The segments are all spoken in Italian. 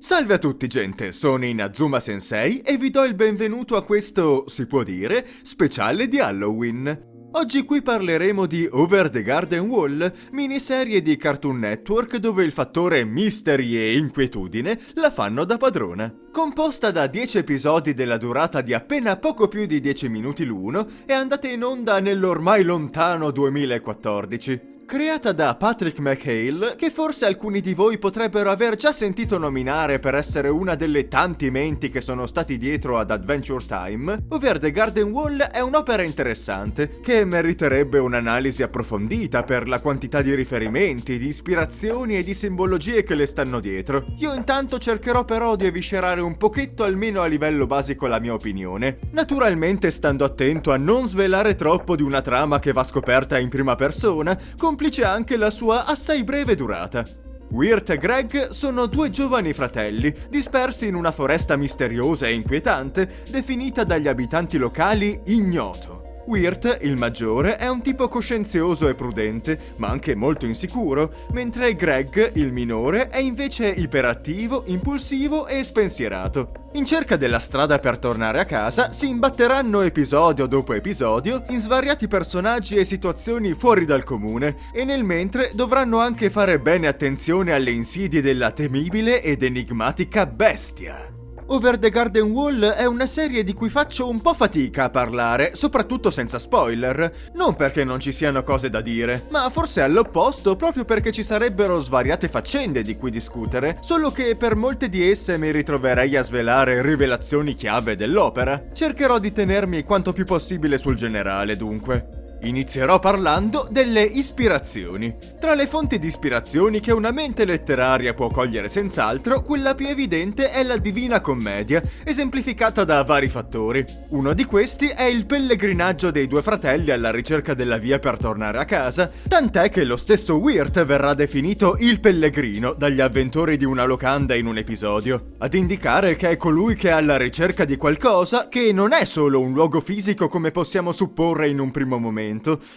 Salve a tutti gente, sono Inazuma Sensei e vi do il benvenuto a questo, si può dire, speciale di Halloween. Oggi qui parleremo di Over the Garden Wall, miniserie di Cartoon Network dove il fattore mystery e inquietudine la fanno da padrona. Composta da 10 episodi della durata di appena poco più di 10 minuti l'uno, è andata in onda nell'ormai lontano 2014. Creata da Patrick McHale, che forse alcuni di voi potrebbero aver già sentito nominare per essere una delle tanti menti che sono stati dietro ad Adventure Time, Over the Garden Wall è un'opera interessante, che meriterebbe un'analisi approfondita per la quantità di riferimenti, di ispirazioni e di simbologie che le stanno dietro. Io intanto cercherò però di eviscerare un pochetto almeno a livello basico la mia opinione, naturalmente stando attento a non svelare troppo di una trama che va scoperta in prima persona, complice anche la sua assai breve durata. Wirt e Greg sono due giovani fratelli, dispersi in una foresta misteriosa e inquietante, definita dagli abitanti locali ignoto. Wirt, il maggiore, è un tipo coscienzioso e prudente, ma anche molto insicuro, mentre Greg, il minore, è invece iperattivo, impulsivo e spensierato. In cerca della strada per tornare a casa, si imbatteranno episodio dopo episodio in svariati personaggi e situazioni fuori dal comune, e nel mentre dovranno anche fare bene attenzione alle insidie della temibile ed enigmatica bestia. Over the Garden Wall è una serie di cui faccio un po' fatica a parlare, soprattutto senza spoiler. Non perché non ci siano cose da dire, ma forse all'opposto proprio perché ci sarebbero svariate faccende di cui discutere, solo che per molte di esse mi ritroverei a svelare rivelazioni chiave dell'opera. Cercherò di tenermi quanto più possibile sul generale, dunque. Inizierò parlando delle ispirazioni. Tra le fonti di ispirazioni che una mente letteraria può cogliere senz'altro, quella più evidente è la Divina Commedia, esemplificata da vari fattori. Uno di questi è il pellegrinaggio dei due fratelli alla ricerca della via per tornare a casa, tant'è che lo stesso Wirt verrà definito il pellegrino dagli avventori di una locanda in un episodio, ad indicare che è colui che è alla ricerca di qualcosa che non è solo un luogo fisico come possiamo supporre in un primo momento,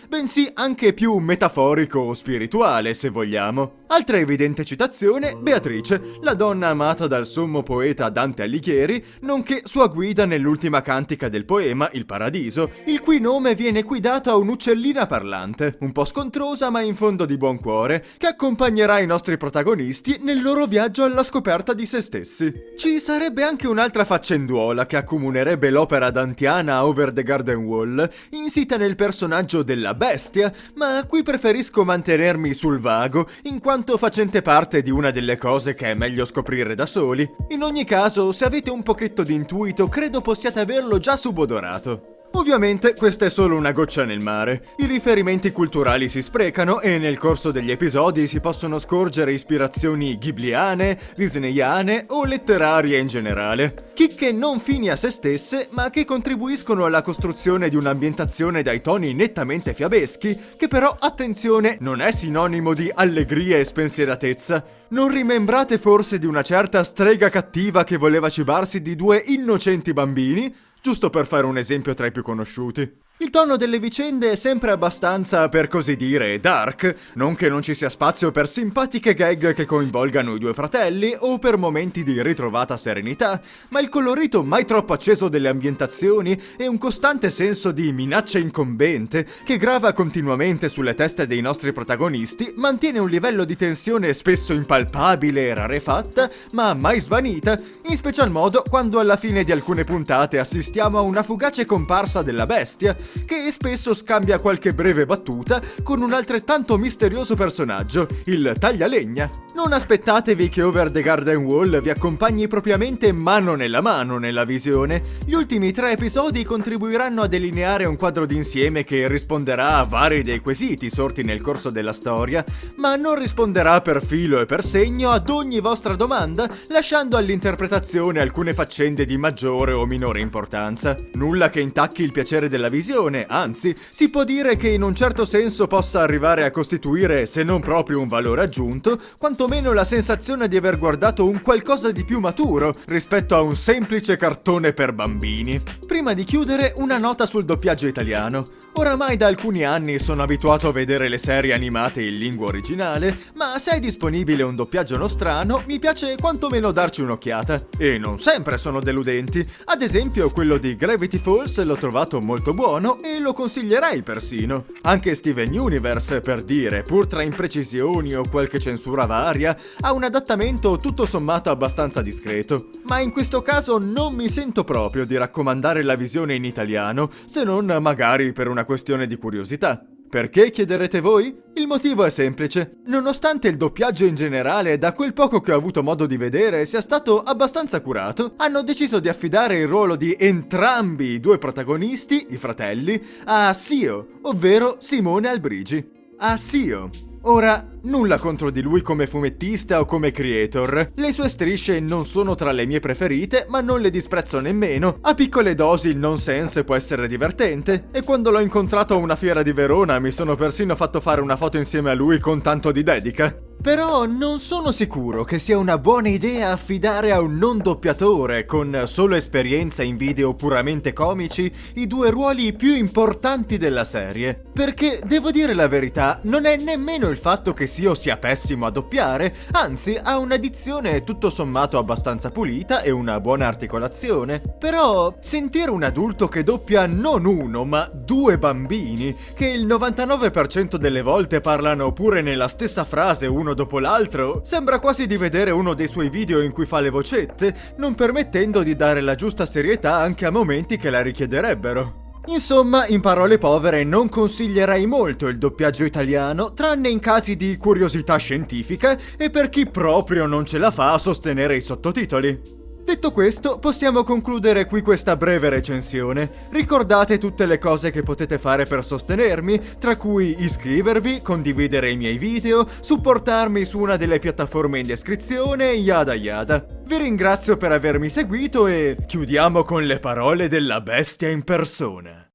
bensì anche più metaforico o spirituale, se vogliamo. Altra evidente citazione, Beatrice, la donna amata dal sommo poeta Dante Alighieri, nonché sua guida nell'ultima cantica del poema Il Paradiso, il cui nome viene qui dato a un'uccellina parlante, un po' scontrosa ma in fondo di buon cuore, che accompagnerà i nostri protagonisti nel loro viaggio alla scoperta di se stessi. Ci sarebbe anche un'altra faccenduola che accomunerebbe l'opera dantiana Over the Garden Wall, insita nel personaggio della bestia, ma qui preferisco mantenermi sul vago, in quanto facente parte di una delle cose che è meglio scoprire da soli. In ogni caso, se avete un pochetto di intuito, credo possiate averlo già subodorato. Ovviamente questa è solo una goccia nel mare, i riferimenti culturali si sprecano e nel corso degli episodi si possono scorgere ispirazioni ghibliane, disneyane o letterarie in generale. Chicche non fini a se stesse, ma che contribuiscono alla costruzione di un'ambientazione dai toni nettamente fiabeschi, che però, attenzione, non è sinonimo di allegria e spensieratezza. Non rimembrate forse di una certa strega cattiva che voleva cibarsi di due innocenti bambini? Giusto per fare un esempio tra i più conosciuti. Il tono delle vicende è sempre abbastanza, per così dire, dark, non che non ci sia spazio per simpatiche gag che coinvolgano i due fratelli o per momenti di ritrovata serenità, ma il colorito mai troppo acceso delle ambientazioni e un costante senso di minaccia incombente che grava continuamente sulle teste dei nostri protagonisti mantiene un livello di tensione spesso impalpabile e rarefatta, ma mai svanita, in special modo quando alla fine di alcune puntate assistiamo a una fugace comparsa della bestia, che spesso scambia qualche breve battuta con un altrettanto misterioso personaggio, il taglialegna. Non aspettatevi che Over the Garden Wall vi accompagni propriamente mano nella visione. Gli ultimi 3 episodi contribuiranno a delineare un quadro d'insieme che risponderà a vari dei quesiti sorti nel corso della storia, ma non risponderà per filo e per segno ad ogni vostra domanda, lasciando all'interpretazione alcune faccende di maggiore o minore importanza. Nulla che intacchi il piacere della visione, anzi, si può dire che in un certo senso possa arrivare a costituire, se non proprio un valore aggiunto, quantomeno la sensazione di aver guardato un qualcosa di più maturo rispetto a un semplice cartone per bambini. Prima di chiudere, una nota sul doppiaggio italiano. Oramai da alcuni anni sono abituato a vedere le serie animate in lingua originale, ma se è disponibile un doppiaggio nostrano, mi piace quantomeno darci un'occhiata. E non sempre sono deludenti. Ad esempio, quello di Gravity Falls l'ho trovato molto buono e lo consiglierei persino. Anche Steven Universe, per dire, pur tra imprecisioni o qualche censura varia, ha un adattamento tutto sommato abbastanza discreto. Ma in questo caso non mi sento proprio di raccomandare la visione in italiano, se non magari per una questione di curiosità. Perché, chiederete voi? Il motivo è semplice. Nonostante il doppiaggio in generale, da quel poco che ho avuto modo di vedere, sia stato abbastanza curato, hanno deciso di affidare il ruolo di entrambi i due protagonisti, i fratelli, a Sio, ovvero Simone Albrigi. A Sio. Ora, nulla contro di lui come fumettista o come creator. Le sue strisce non sono tra le mie preferite, ma non le disprezzo nemmeno. A piccole dosi il nonsense può essere divertente, e quando l'ho incontrato a una fiera di Verona mi sono persino fatto fare una foto insieme a lui con tanto di dedica. Però non sono sicuro che sia una buona idea affidare a un non doppiatore, con solo esperienza in video puramente comici, i due ruoli più importanti della serie. Perché, devo dire la verità, non è nemmeno il fatto che Sio sia pessimo a doppiare, anzi ha una dizione tutto sommato abbastanza pulita e una buona articolazione. Però sentire un adulto che doppia non uno ma due bambini, che il 99% delle volte parlano pure nella stessa frase uno dopo l'altro, sembra quasi di vedere uno dei suoi video in cui fa le vocette, non permettendo di dare la giusta serietà anche a momenti che la richiederebbero. Insomma, in parole povere, non consiglierei molto il doppiaggio italiano, tranne in casi di curiosità scientifica e per chi proprio non ce la fa a sostenere i sottotitoli. Detto questo, possiamo concludere qui questa breve recensione. Ricordate tutte le cose che potete fare per sostenermi, tra cui iscrivervi, condividere i miei video, supportarmi su una delle piattaforme in descrizione, yada yada. Vi ringrazio per avermi seguito e chiudiamo con le parole della bestia in persona.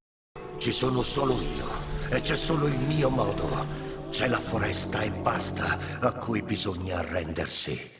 Ci sono solo io e c'è solo il mio modo. C'è la foresta e basta a cui bisogna arrendersi.